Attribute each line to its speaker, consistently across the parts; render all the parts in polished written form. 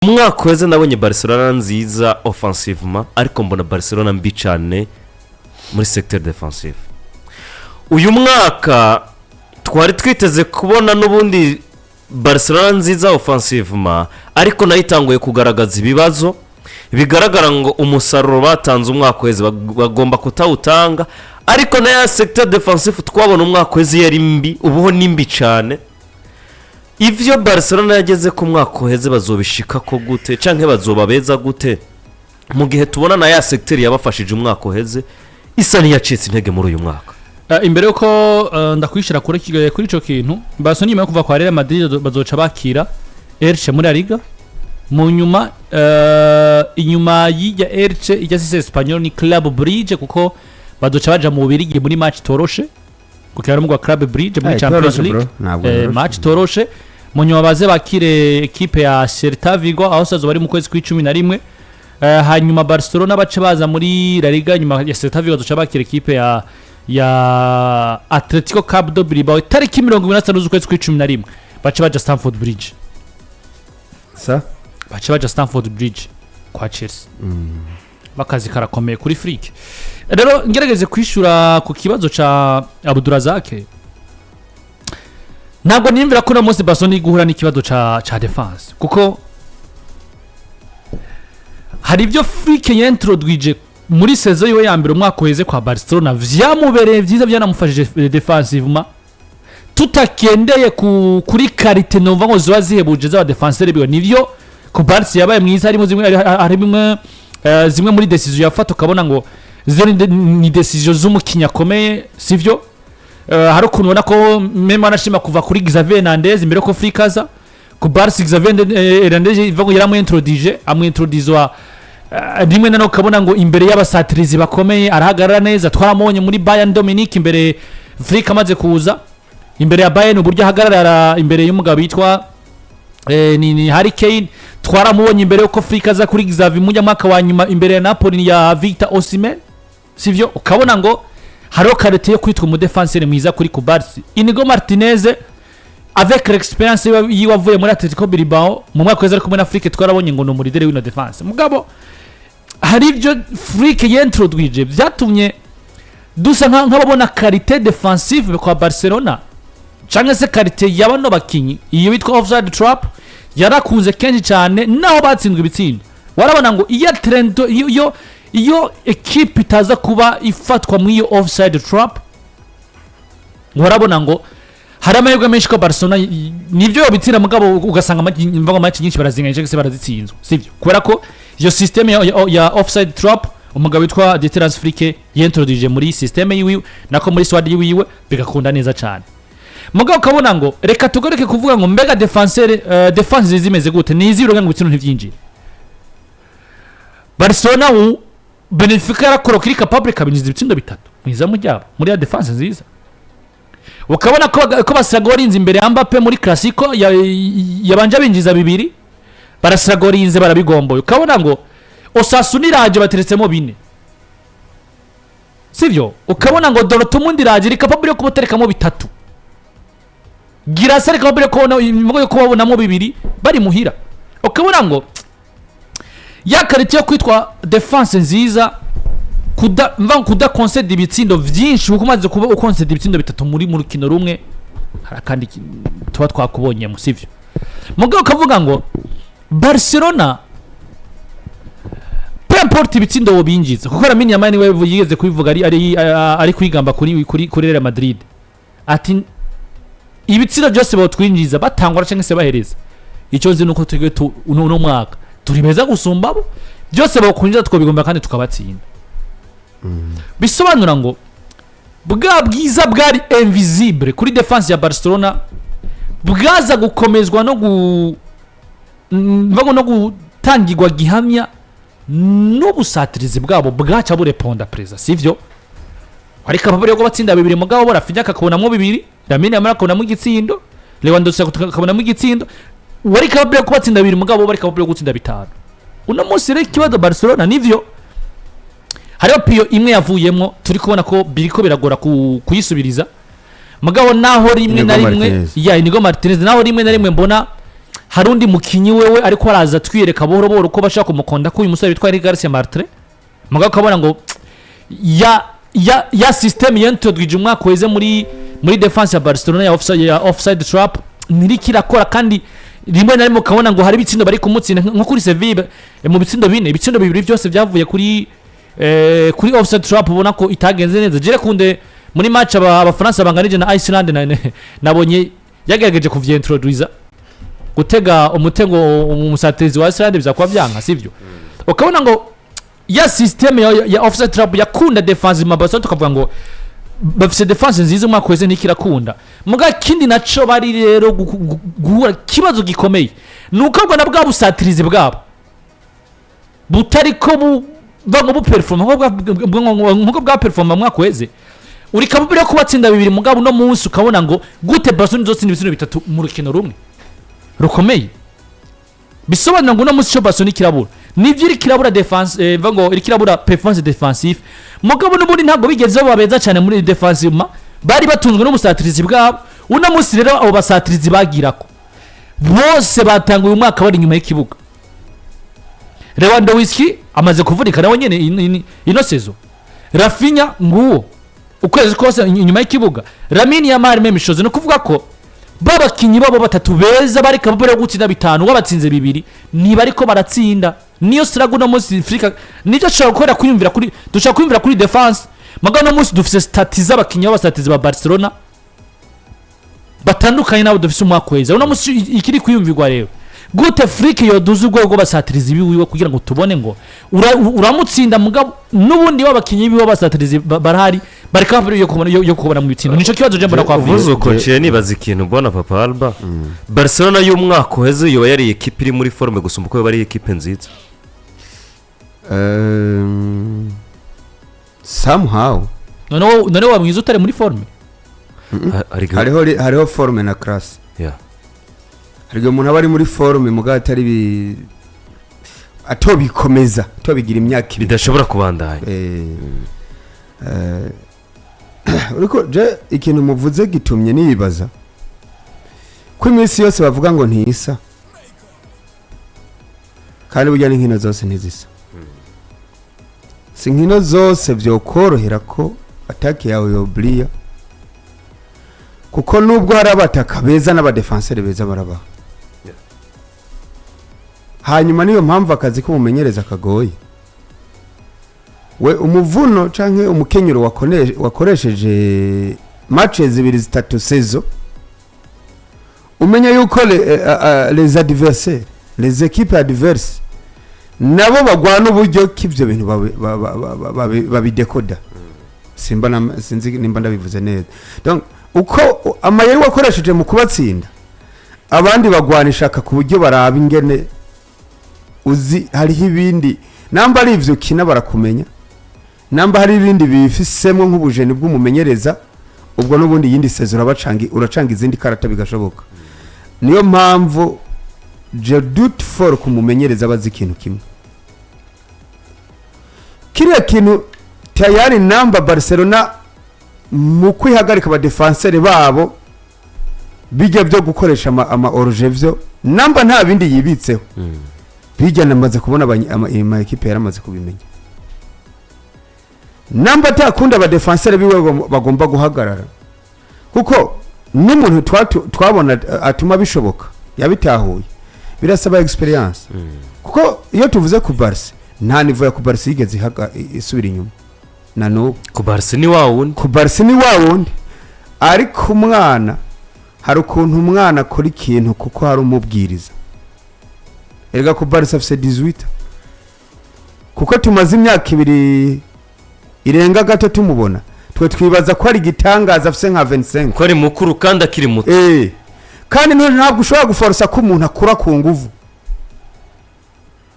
Speaker 1: umwaka weze nabonye Barcelona nziza offensivement ariko mbona Barcelona mbi cyane muri secteur defensive. Uyu mwaka twari twiteze kubona n'ubundi Barcelona nziza offensivement ariko nayitanguye kugaragaza ibibazo bigaragara ngo umusaruro batanze umwaka weze bagomba kutawutanga ariko na ya secteur defensive twabona umwaka weze yari mbi ubuho nimbi cyane. Ivyo Barcelona yageze ku mwaka uheze bazobishika ko gute canke bazobabeza gute mu gihe tubona na ya secteur yabafashije umwaka uheze isa niyacitse intege muri uyu mwaka.
Speaker 2: Imbere yuko ndakwishira kuri ico kintu Barcelona nyuma yo kuva kwa Real Madrid bazoca bakira Elche muri La Liga mu nyuma inyuma y'ijya Elche ijya sise Espanyol ni Club Bridge kuko bazoca baja mu Bubirigi muri match toroshe kukira mu Club Bridge muri Champions League match toroshe mu nyuma baze bakire equipe ya Celta Vigo aho sazo bari mu kwezi kwa 11 hanyuma Barcelona bace baza muri La Liga nyuma ya Celta Vigo bazoca bakire equipe ya Atletico Club do Bilbao tariki 25 z'ukwezi kwa 11 bace baja Stamford Bridge bace baja Stamford Bridge kwa Chelsea bakazi karakomeye kuri Freak. Rero ngerageze kwishura ku kibazo ca Abdurazak ntabwo nimvira ko na Mose Barcelona iguhura n'ikibazo ca defense kuko hari ibyo Freak yintroduije muri saison yo ya mbere umwaka uheze kwa Barcelona vyamubereye vyiza byanamufashije defensivement tutakendeye kuri qualité nova ngo ziba zihebuje za defenseur biyo nivyo ku Barca yabaye mwiza harimo zimwe muri decision yafata ukabona ngo ni decision z'umukinya komeye sivyo. Hari ukuntu ubona ko mema anashima kuva kuri Xavi Hernandez imbere ko Freak aza ku Barca Xavi Hernandez ivuga ngo yaramwintrodizwa rimwe nano ukabona ngo imbere y'abasatirizi bakomeye arahagarara neza twaramubonye muri Bayern Dominique imbere Freak amaze kuza imbere ya Bayern uburyo ahagarara imbere y'umugabo yitwa ni Harry Kane twaramubonye imbere yuko Freak aza kuri Xavi mu mwaka wa nyuma imbere ya Napoli ya Victor Osimhen sivyo ukabona ngo haro karete yo kwitwa mu defenseur mwiza kuri Kubarsi Inigo Martinez avec l'expérience yiwavuye muri Atletico Bilbao mu mwaka w'ejo kumwe na Freak twarabonye ngo no muri leader w'ino defense mugabo hari ibyo Freak yintroduije byatumye dusa nk'ababona qualité defensive kwa Barcelona cyangwa se qualité y'abano bakinyi iyo bitwa offside trap yarakunze kenshi cyane naho batsindwe ibitsindo warabona ngo iya trend iyo equipe itaza kuba ifatwa mu iyo offside trap warabona ngo hari amahirwe menshi ko Barcelona nivyo yobitsira mugabo ugasanga match nyinshi barazingaje se barazitsinzwe sivyo kubera ko iyo system ya offside trap umugabo witwa Deterrence Freak yintroduce muri system yiwe nako muri squad yiwe bigakunda neza cyane mugabo ukabona ngo reka tugoreke kuvuga ngo mbega defense zimeze gute niziro ngo itsintu ntivyinjira Barcelona Benfica yarakora kuri capable kabinjiza ibitsindo bitatu mwiza mujyabo muri ya defense nziza ukabona ko basagorinze imbere ya Mbappe muri Clasico yabanje binjiza bibiri barasagorinze barabigomboye ukabona ngo Osasuna iraje bateretsemo bine sivyo ukabona ngo Dortmund iraje iri capable yo kuboterekamo bitatu Girasa capable yo kubabonamo bibiri bari muhira ukabona ngo ya karite yo kwitwa defense nziza kuda concede ibitsindo vyinshi ukumaze kuba uconcede ibitsindo bitatu muri rukino rumwe harakandi tuba twakubonye mu sivyo mugabo kavuga ngo Barcelona importe ibitsindo wo binjiza kuko Lamine Yamal we yigeze kubivuga ari kwigamba kuri Real Madrid ati ibitsindo byose botwinjiza batangwa cyangwa se bahereza icyo nzi nuko twige uno mwaka turi beza gusumbabo byose bakunjira twobigomba kandi tukabatsinda bisobanura ngo bwa bwiza bwari invisible kuri defense ya Barcelona bwaza gukomezwa no gutangirwa gihamya n'ubusatirizi bwabo bwaca bureponda preza sivyo ariko ababere yo batsinda bibiri mugabo barafinya kakabonamo bibiri Lamine Yamal akabonamo igitsindo Lewandowski akabonamo igitsindo wari kababere ko batsinda bibiri mugabo bari kababere gutsinda bitanu uno munsi rero kibazo Barcelona nivyo hariho piyo imwe yavuyemo turi kubona ko biriko biragora kuyisubiriza mugabo naho rimwe na rimwe ya Inigo Martinez naho rimwe na rimwe mbona hari undi mukinyi wewe ariko araza twireka buhoro buhoro uko bashaka kumukonda ko uyu musore witwa Eric Garcia Martre muga ukabona ngo ya system yentodwije umwaka weze muri defense ya Barcelona ya offside trap nirikirakora kandi rimwe na rimwe ukabona ngo hari ibitsindo bari kumutsinda nko kuri Sevilla mu bitsindo bibiri byose byavuye kuri offside trap ubona ko itagenze neza jere kunde muri match abafaransa banganije na Iceland nabonye yagerageje kuvyentroduiza gutega umutego umusatirizi wa Iceland bizakwa byanka sivyo ukabona ngo ya system ya offside trap yakunda defense mabaso tukavuga ngo bafise defense nziza umwaka weze ntikirakunda muga kindi naco bari rero guhura kibazo gikomeye nuko bwo nabwa busatirizi bwabo butari ko bango bu perform nko bwa perform umwaka weze uri kabubire kubatsinda bibiri mugabo no munsi ukabona ngo gute Barcelona zotsinda ibitsino bitatu mu rukino rumwe rukomeye bisobanura ngo no munsi cyo Barcelona kirabura nivyo iri kirabura defense vango iri kirabura performance defensive mugabo n'ubundi ntabwo bigezeho babeza cyane muri defensive bari batunzwe n'ubusatirizi bwabo uno munsi rero abo basatirizi bagirako bose batanguye umwaka bari nyuma y'ikibuga Lewandowski amaze kuvurika nawe nyene ino sezo Rafinha nguwo ukwezi kose inyuma y'ikibuga Lamine Yamal memishoze no kuvuga ko babakinyi babo batatu beza bari kabure gutsinda bitanu wabatsinze bibiri ni bariko baratsinda niyo strago no munsi Afrika nico cyo gukora kwiyumvira kuri dushaka kwiyumvira kuri defense magana munsi dufise statiza abakinyi b'abasatizi ba Barcelona batandukanye nabo dufise umwakweza uno munsi ikiri kwiyumvirwa rero Gute Afrika yo duzu ubwo basatirizi biwiwe kugira ngo tubone ngo uramutsinda mugabo nubundi babakinyi biwe basatirizi barahari bareka yo kubona mu bitino nico kibazo je mbona kwa
Speaker 1: vuzo konciye nibaza ikintu mbona Papa Alba Barcelona y'umwaka uheze yo yari equipe iri muri forme gusumba uko bari equipe nziza
Speaker 3: somehow
Speaker 2: none wamwiza utare muri forme
Speaker 3: hariho forme na class
Speaker 1: yeah
Speaker 3: hariho umuntu abari muri forme mugabo atari atobikomeza tobigira imyaka
Speaker 1: bidashobora kubandanya
Speaker 3: uriko je ikintu muvuze gitumye nibaza ko iminsi yose bavuga ngo ntisa kandi burya n'inkino zose ntizisa si nkino zose byokorohera ko atake yawe yobliya kuko nubwo hari abataka beza n'abadefenseur beza barabaha hanyuma niyo mpamvu akazi ko mumenyereza kagoye we umuvuno canke umukenyero wakoresheje matches zibiri zitatu sezo umenya yuko les adversaires les équipes adverses nabo bagwana uburyo k'ivyo bintu babidekoda sinzi nimba ndabivuze neza donc uko amayeri wakoresheje mu kubatsinda abandi bagwanishaka ku buryo baraba ingene uzi hariho ibindi namba ari ivyo kina barakumenya namba hari ibindi bifisemwe nk'ubujeni bw'umumenyereza ubwo n'ubundi yindi sezo uracanga izindi karata bigashoboka niyo mpamvu je doute for kumumenyereza bazi ikintu kimwe kiriya kintu tayari namba Barcelona mu kwihagarika aba defenseur babo bijya byo gukoresha ama orjevyo namba nta bindi yibitseho bijya namaze kubona ama equipe yaramaze kubimenya namba atakunda aba defenseur biwe bagomba guhagarara kuko n'umuntu twabona atuma bishoboka yabitahuye birasaba experience kuko iyo tuvuze ku Barca nta nivo ya ku Barca yigeze isubira inyuma nano
Speaker 1: ku Barca ni wawundi ariko umwana hari ukuntu umwana akora ikintu kuko hari umubwiriza erega ku Barca afise 18 kuko tumaze imyaka ibiri irenga gato tumubona twe twibaza ko ari gitangaza afise nka 25 ko ari mukuru kandi akiri muto
Speaker 3: kandi ntabwo ushobora guforsa ko umuntu akura ku nguvu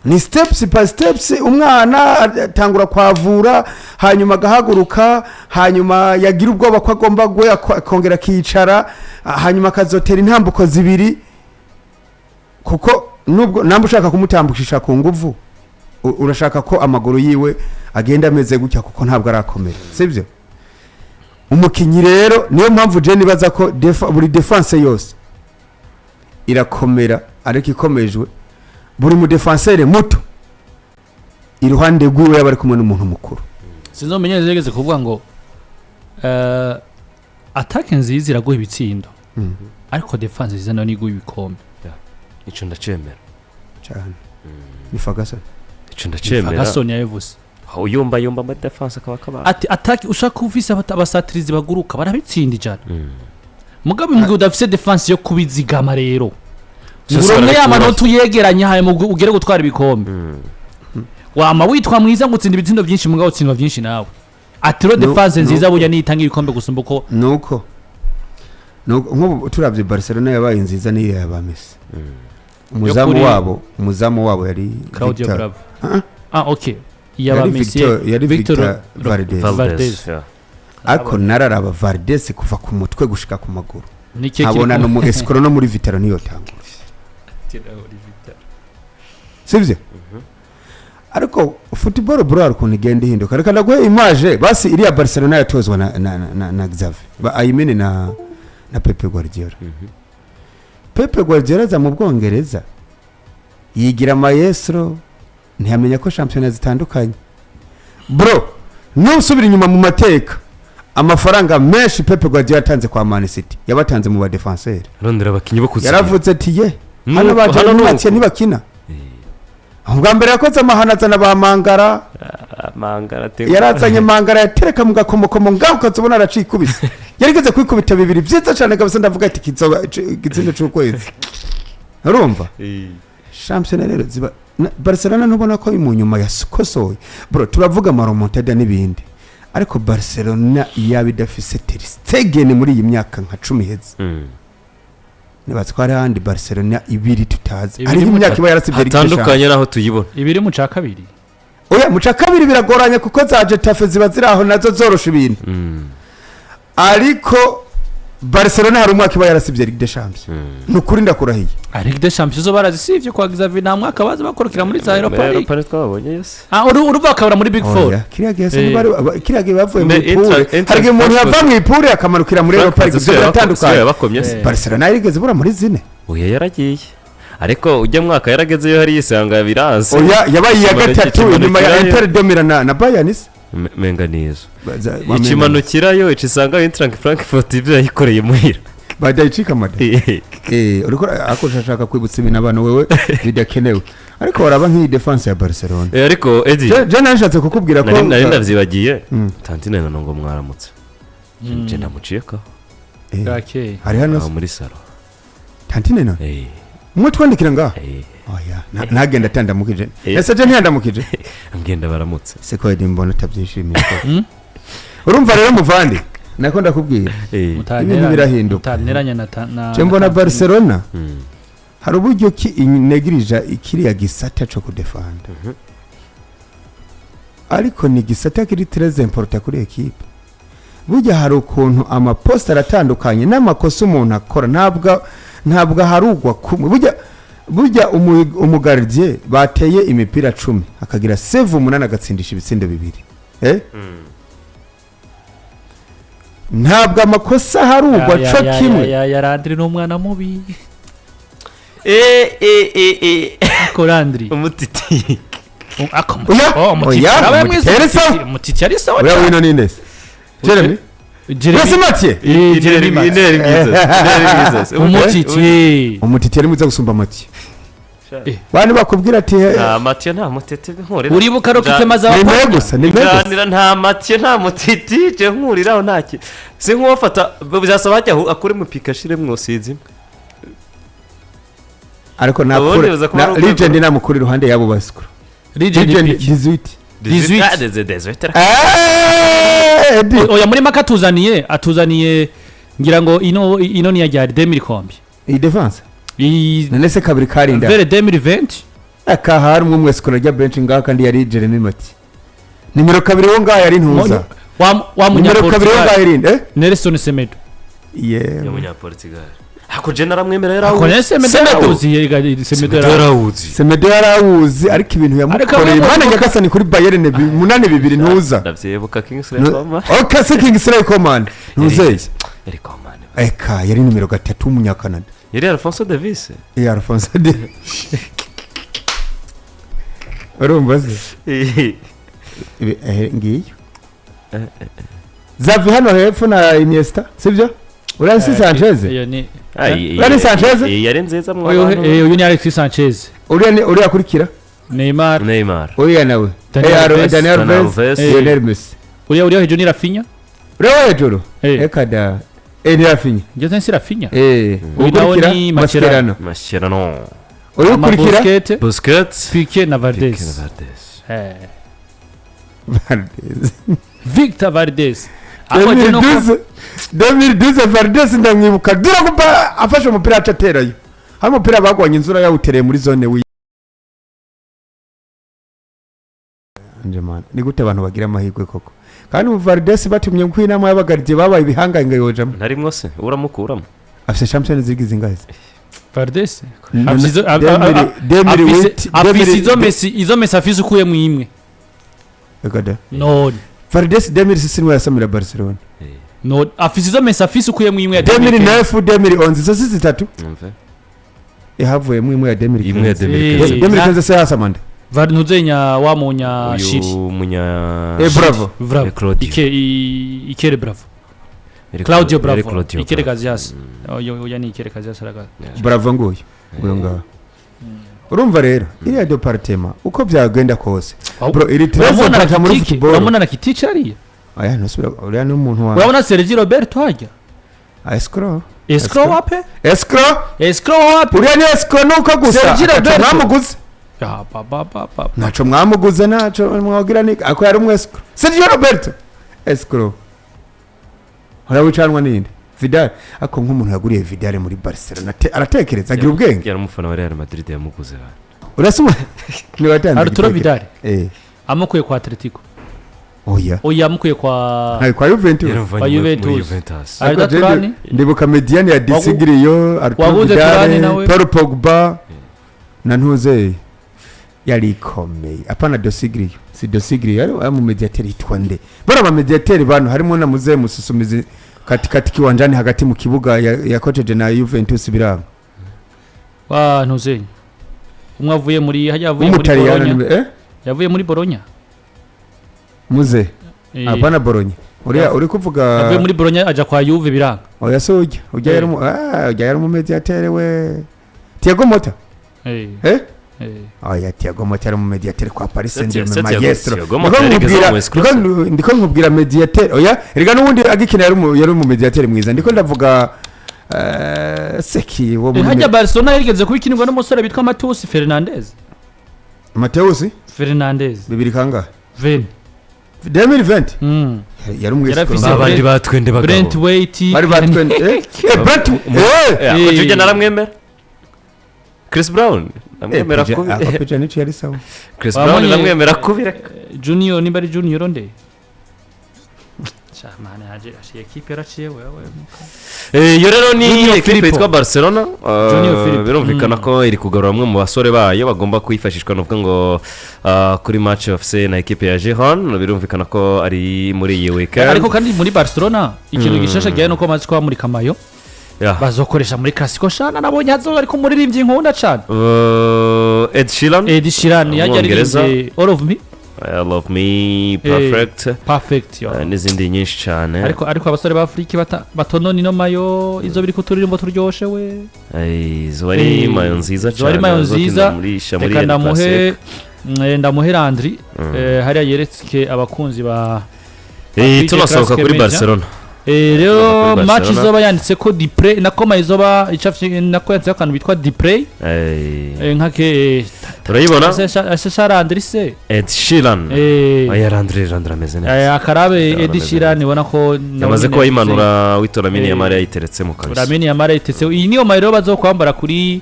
Speaker 3: ni steps by steps umwana atangura kwavura hanyuma gahaguruka hanyuma yagira ubwoba ko agomba gwe akongera kicara hanyuma kazotera intambuko zibiri kuko nubwo namba ushaka kumutambukisha ku nguvu urashaka ko amaguru yiwe agenda ameze gutya kuko ntabwo arakomera sivyo umukinyi rero niyo mpamvu je nibaza ko buri defense yose irakomera ariko ikomejwe buri mu defenseur muto iruhande rwiwe yaba ari kumwe n'umuntu mukuru
Speaker 2: sinzo menyeze yegeze kuvuga ngo attaque nziza iraguha ibitsindo ariko defense nziza nayo niguha ibikombe
Speaker 1: ico ndacemera
Speaker 3: cyane ni Ferguson
Speaker 1: ico ndacemera
Speaker 2: Ferguson yavuze
Speaker 1: uyumba ama defense akaba
Speaker 2: ati attaque ushaka ufise abasatirizi baguruka barabitsinda ijana mugabe mbwe udafise defense yo kubizigama rero uronke amanota uyegeranya haye ugere gutwara ibikombe wama witwa mwiza ngo utsinda ibitsindo byinshi mugabo utsindwa byinshi nawe atiro defense nziza burya nitanga ibikombe gusumba uko
Speaker 3: nuko nk'ubu turavye Barcelona yabaye nziza niyo yaba Messi umuzamu wabo yari
Speaker 2: Claudio Bravo okay yaba Messi
Speaker 3: yari Victor Valdez ako nararaba Valdez kuva ku mutwe gushika ku maguru abona no mu escro no muri Vitaro niyo tangura sivyo ariko football bro ariko igenda ihinduka reka ndaguhe image basi iriya Barcelona yatozwa na Xavi ayimene na Pepe Guardiola Pepe Guardiola za mu Bwongereza yigira maestro ntiyamenya ko champion zitandukanye bro nusubira inyuma mu mateka amafaranga menshi Pepe Guardiola yatanze kwa Man City yabatanze mu ba defenseur
Speaker 1: rondera abakinyi bo kuzira
Speaker 3: yaravuze ati ye hano baje n'umwatsi ntibakina ubwa mbere yakoze amahana azana ba Mangara yarazanye Mangara yatereka mu gakomokomo ngaho ukazubona aracikubise yarigeze kwikubita bibiri byiza cyane kabisa ndavuga ati kizindo cy'ukwezi urumva champion rero ziba Barcelona nubona ko mu nyuma yasokosoye bro turavuga amaromontada n'ibindi ariko Barcelona yabidafise Ter Stegen muri iyi myaka nka 10 heze nibatwara handi Barcelona ibiri tutazi ari imyaka iba yarasibye
Speaker 1: atandukanye naho tuyibona
Speaker 2: ibiri mu ca kabiri
Speaker 3: oya mu ca kabiri biragoranye kuko za Getafe ziba ziraho nazo zorosha ibintu ariko Barcelona hari umwaka iba yarasibye Ligue des Champions nukuri ndakurahiye
Speaker 2: Ligue des Champions zo barazisivye kwa Xavi nta mwaka baza bakorokera muri za Europa
Speaker 1: League twabonye yose
Speaker 2: uruva akabura muri Big Four
Speaker 3: kiriya gihe bavuye mu ipure hari umuntu yava mu ipure akamarukira muri Europa League byo biratandukanye Barcelona yarigeze bura muri zine
Speaker 1: oya yaragiye ariko ujya mwaka yaragezeyo hari yisanga biranze
Speaker 3: oya yabaye ya gatatu inyuma ya Inter de Milan na Bayern
Speaker 1: menganizo ikimanukirayo icisanga Eintracht Frankfurt ibyo yayikoreye muhira
Speaker 3: badayicika made uriko akoshashaka kwibutsa ibintu abantu wewe bidakenewe ariko waraba nk'iyi defense ya Barcelona
Speaker 1: ariko Edi
Speaker 3: je nashatse kukubwira ko
Speaker 1: nari ndavyibagiye tantine na ngo mwaramutse je ndamuciyeka
Speaker 3: hari hano
Speaker 1: muri salo
Speaker 3: tantine na mwe twandikira ngaho oya nagenda tandamukije ese je ntiyandamukije
Speaker 1: ngenda baramutse
Speaker 3: seko Edi mbona tabyishimiye urumva rero muvandi nako ndakubwira ibintu birahinduka
Speaker 2: taneranya
Speaker 3: na mbona Barcelona hari uburyo ki negirija ikiriya gisata cyo kudefanda ariko ni gisata kiri très important kuri equipe burya hari ukuntu amaposta aratandukanye n'amakosa umuntu akora ntabwo harugwa kumwe burya umugardie bateye imipira 10 akagira save 8 agatsindisha ibitsindo bibiri ntabwo amakosa harugwa cyo kimwe
Speaker 2: ya Landry n'umwana mubi ko Landry
Speaker 1: umutiti
Speaker 2: umutiti ari sawa
Speaker 3: oya wino ninde Jeremy Mathieu umutiti ari muza gusumba Mathieu bani bakubwira ati
Speaker 1: Mathieu nta mutiti nkurira
Speaker 2: uribuka rokitemaza
Speaker 1: nganira nta Mathieu nta mutiti je nkuriraho ntaki si nkuwafata bizasaba hajya akuri mu pikashire mwosizi
Speaker 3: ariko nakure legend namukuri ruhande yabo basikuru legend 18
Speaker 2: oya muri maka atuzaniye ngira ngo ino ni ya 2000 kombi
Speaker 3: iyi defense nese kabiri karinda
Speaker 2: vere 2020
Speaker 3: akahari umwe mwese kora rya bench ngaha kandi yari Jeremy Mati nimero kabiri wo ngaha yari ntuza
Speaker 2: wa
Speaker 3: munyaportugal
Speaker 2: Nelson Semedo
Speaker 1: ya munyaportugal ako general mwemera
Speaker 3: Semedo yarawuzi ariko ibintu yamukoreye mana nyagasani kuri Bayern 8-2 ntuza
Speaker 1: ndavyebuka Kingsley Coman
Speaker 3: Kingsley Coman ntuzeye
Speaker 1: yari Coman
Speaker 3: eka yari nimero 3 w'umunyakanada
Speaker 1: yari Alphonso Davies
Speaker 3: Alphonso urumva se ngiyo Xavi hano hepfo na Iniesta sibyo uriya si Sanchez
Speaker 2: iyo ni
Speaker 3: Uriya Sanchez
Speaker 1: yari nziza mu
Speaker 2: uyu ni Alexis Sanchez
Speaker 3: uriya kurikira
Speaker 2: Neymar
Speaker 3: uriya nawe Daniel Alves Lionel Messi
Speaker 2: uriya hejuru ni Rafinha
Speaker 3: uriya hejuru ekada ni Rafinha
Speaker 2: ngeze nsi Rafinha
Speaker 3: uyu nawe ni Mascherano uyu kurikira
Speaker 2: Busquets Piqué na Valdes Victor Valdes
Speaker 3: 2012 Valdes ndamwibuka dura kuba afashe umupira acaterayo hari umupira bagwanye inzura yawutereye muri zone wi ni gute abantu bagira amahirwe koko kandi Valdes batumye kwinama y'abagarizi babaye ibihanganga yojamo
Speaker 1: ntarimwo se uramukuramo
Speaker 3: afise Champions League zingahe
Speaker 2: Valdes izo Messi afise ukuye mu imwe
Speaker 3: ekada
Speaker 2: no
Speaker 3: Valdes 2006 niwe yasamira Barcelona
Speaker 2: no afise izo Messi afise ukuye mu imwe ya
Speaker 3: 2009 2011 zo si zitatu yahavuye mu imwe ya 2015 se yasamanda
Speaker 2: Varnuzenya wa munya shiri
Speaker 1: munya
Speaker 3: bravo
Speaker 2: Ikere bravo Claudio bravo Ikere Casillas oya ni Ikere Casillas araga
Speaker 3: bravo nguyo ngaho urumva rero iriya departement uko byagenda kose bro iri tresa muri football
Speaker 2: uramona na kiticha ariya
Speaker 3: aya nosubira uriya ni umuntu wa
Speaker 2: urabona Sergio Roberto hajya escrow wape uriya ni escrow nuko gusa mwamuguze naco mwamuguze naco mwagira ni ako yari umwescrow Sergio Roberto escrow harawicanwa ninde Vidal ako nk'umuntu yaguriye Vidal muri Barcelona aratekereza agira ubwenge
Speaker 1: yari umufana wa Real Madrid yamuguze
Speaker 3: urasuma ni watanze
Speaker 2: Arturo Vidal amukuye kwa Atletico oya amukuye
Speaker 3: kwa Juventus
Speaker 2: Turani
Speaker 3: ndibuka Mediani ya Disigrio Arturo Vidal Paul Pogba na ntuze yari ikomeye apana Dosigrio si Dosigrio yari mu mediateur itwande bara ba mediateur bantu harimo na muze mususumizi katikati kiwanjani hagati mu kibuga yakojeje na Juventus biranga
Speaker 2: wa ntuze umwe avuye muri Bologna yavuye muri Bologna
Speaker 3: muze apana Bologna uri kuvuga
Speaker 2: yavuye muri Bologna aja kwa Juve biranga
Speaker 3: oya so ujya yari mu mediateur we Thiago Motta oya Thiago Motta yari mu mediateur kwa Paris Saint-Germain maestro ndiko nkubwira mediateur oya erega nubundi agikina yari mu mediateur mwiza ndiko ndavuga seki wo
Speaker 2: mu hajya Barcelona yarigeze kubikinirwa n'umusore bitwa Mateus Fernandes
Speaker 3: bibiri kanga
Speaker 2: 2020
Speaker 3: yari umwescrow
Speaker 1: babandi batwende bagabo
Speaker 2: Brent Waite
Speaker 3: bari batwende
Speaker 1: kujya naramwemera Chris Brown namwemera kubi
Speaker 3: akopeja nico yari sawa
Speaker 1: Chris Brown namwemera kubi
Speaker 2: Junior ni bari Junior onde chamane haje equipe yaraciye wewe
Speaker 1: yo rero ni equipe yitwa Barcelona birumvikana ko iri kugarura bamwe mu basore bayo bagomba kwifashishwa no ngo kuri match officiel na equipe ya Giron birumvikana ko ari muri iyi weekend
Speaker 2: ariko kandi muri Barcelona ikintu gishasha giye no ko amazi kwa muri Kamayo bazokoresha muri classico shana nabonye hazo ariko muririmbyi nkunda cyane
Speaker 1: Ed Sheeran
Speaker 2: yajya
Speaker 1: All of me perfect n'izindi nyinshi cyane
Speaker 2: ariko abasore ba Afrika batononi no mayo izo biri kuturirimbo turyoshe we
Speaker 1: izo bari mayo nziza
Speaker 2: cyane ndamuhe Landry hariya yeretsike abakunzi ba
Speaker 1: tunasohoka kuri Barcelona
Speaker 2: rero match izoba yanditse ko Diplay nakoma izoba icafye nako yanditse akantu bitwa Diplay nkake
Speaker 1: turayibona
Speaker 2: ashasha Landry se
Speaker 1: Ed Sheeran aya Landry ameze neza
Speaker 2: akarabe Ed Sheeran ibona ko
Speaker 1: yamaze ko yimanura witoramini ya Maria yiteretse mu kabisa
Speaker 2: Lamine ya Maria yiteretse iyi niyo mayiro bazokwambara kuri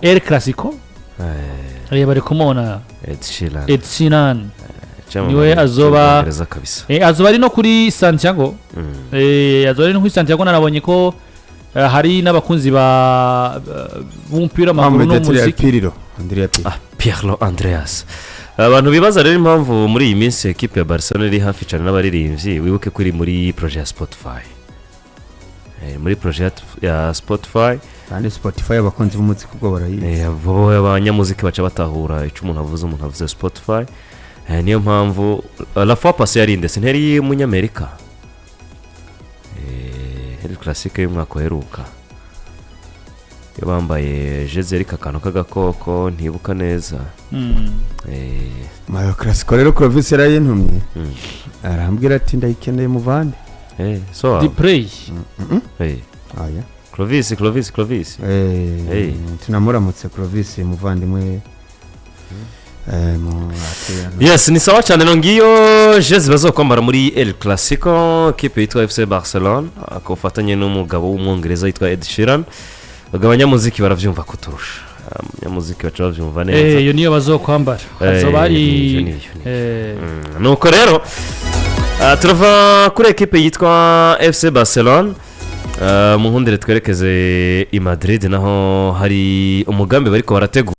Speaker 2: El Clasico bari kumona Ed Sheeran niwe azoba ari no kuri Santiago azoba ari no kuri Santiago narabonye ko hari n'abakunzi b'umupira w'amaguru n'umuziki
Speaker 1: Pierre Andreas abantu bibaza rero impamvu muri iyi minsi equipe ya Barcelona iri hafi cyane n'abaririmbyi wibuke kuri muri projet ya Spotify muri projet ya Spotify
Speaker 3: kandi Spotify abakunzi b'umuziki ubwo barayizi
Speaker 1: bo abanyamuziki baca batahura icyo umuntu avuze Spotify niyo mpamvu la fois passée yari ndetse nteri y'umunyamerika heri classique y'umwaka uheruka bambaye jezi akantu k'agakoko ntibuka neza
Speaker 3: mayo classique rero Clovis yarayintumye arambwira ati ndayikeneye muvande
Speaker 1: so
Speaker 2: the play
Speaker 3: aya
Speaker 1: Clovis
Speaker 3: tunamuramutse Clovis muvandimwe
Speaker 1: yes ni sawa cyane ngiyo jezi bazokwambara muri El Clasico kipe yitwa FC Barcelona akofatanye n'umugabo w'umwongereza yitwa Ed Sheeran abanyamuziki baravyumva kuturusha abanyamuziki baca bavyumva neza
Speaker 2: iyo niyo bazokwambara azobari
Speaker 1: nuko rero turava kuri ekipe yitwa FC Barcelona mu nkundire twerekeze i Madrid naho hari umugambi bariko barategura